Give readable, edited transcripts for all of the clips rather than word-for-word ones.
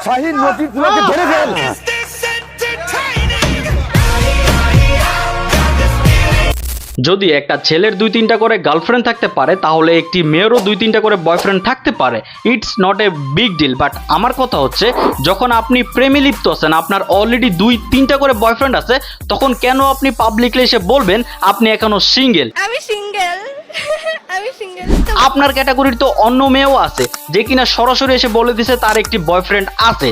শাহিন মতিউরকে ধরে ফেল। যদি একটা ছেলের 2-3টা করে গার্লফ্রেন্ড থাকতে পারে তাহলে একটি মেয়েরও 2-3টা করে বয়ফ্রেন্ড থাকতে পারে। It's not a big deal. But আমার কথা হচ্ছে, যখন আপনি প্রেমে লিপ্ত আছেন, আপনার অলরেডি 2-3টা করে বয়ফ্রেন্ড আছে, তখন কেন আপনি পাবলিকলি এসে বলবেন আপনি এখনো সিঙ্গেল? আমি সিঙ্গেল। আমি সিঙ্গেল। আপনার ক্যাটাগরির তো অন্য মেয়েও আছে যে কিনা সরাসরি এসে বলে দিছে তার একটি বয়ফ্রেন্ড আছে।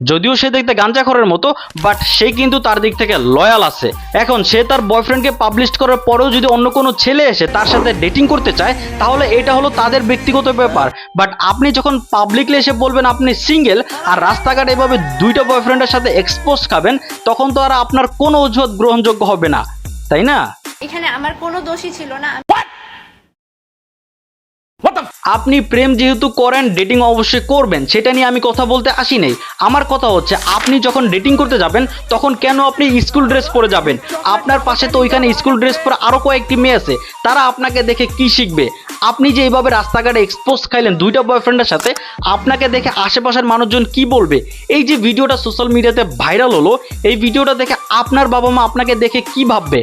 যদিও সে দেখতে গাঞ্জাখোরের মতো, বাট সে কিন্তু তার দিক থেকে লয়াল আছে। এখন সে তার বয়ফ্রেন্ডকে পাবলিশ করার পরেও যদি অন্য কোনো ছেলে এসে তার সাথে ডেটিং করতে চায়, তাহলে এটা হলো তাদের ব্যক্তিগত ব্যাপার। বাট আপনি যখন পাবলিকলি এসে বলবেন আপনি সিঙ্গেল, আর রাস্তাঘাটে এভাবে 2টা বয়ফ্রেন্ডের সাথে এক্সপোজ খাবেন, তখন তো আর আপনার কোনো অজুহাত গ্রহণযোগ্য হবে না, তাই না? এখানে আমার কোনো দোষই ছিল না। আপনি প্রেম যেহেতু করেন, ডেটিং অবশ্যই করবেন, সেটা নিয়ে আমি কথা বলতে আসি নাই। আমার কথা হচ্ছে, আপনি যখন ডেটিং করতে যাবেন তখন কেন আপনি স্কুল ড্রেস পরে যাবেন? আপনার পাশে তো ওইখানে স্কুল ড্রেস পরে আরও কয়েকটি মেয়ে আছে, তারা আপনাকে দেখে কি শিখবে? আপনি যে এইভাবে রাস্তাঘাটে এক্সপোজ খাইলেন 2টা বয়ফ্রেন্ডের সাথে, আপনাকে দেখে আশেপাশের মানুষজন কি বলবে? এই যে ভিডিওটা সোশ্যাল মিডিয়াতে ভাইরাল হলো, এই ভিডিওটা দেখে আপনার বাবা মা আপনাকে দেখে কি ভাববে?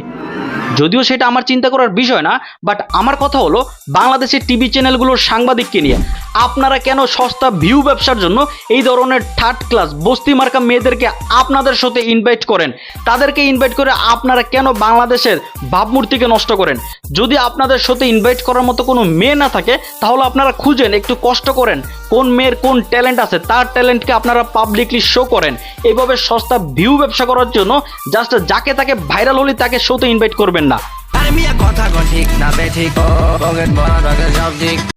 যদিও সেটা আমার চিন্তা করার বিষয় না, বাট আমার কথা হলো, বাংলাদেশের টিভি চ্যানেলগুলোর সাংবাদিককে নিয়ে আপনারা কেন সস্তা ভিউ ব্যবসার জন্য এই ধরনের থার্ড ক্লাস বস্তি মার্কা মেয়েদেরকে আপনাদের সাথে ইনভাইট করেন? তাদেরকে ইনভাইট করে আপনারা কেন বাংলাদেশের ভাবমূর্তিকে নষ্ট করেন? যদি আপনাদের সাথে ইনভাইট করার মতো কোনো মেয়ে না থাকে, তাহলে আপনারা খুঁজেন, একটু কষ্ট করেন, কোন মেয়ের কোন ট্যালেন্ট আছে, তার ট্যালেন্টকে আপনারা পাবলিকলি শো করেন। এইভাবে সস্তা ভিউ ব্যবসা করার জন্য জাস্ট যাকে তাকে ভাইরাল হলে তাকে শোতে ইনভাইট করবেন না।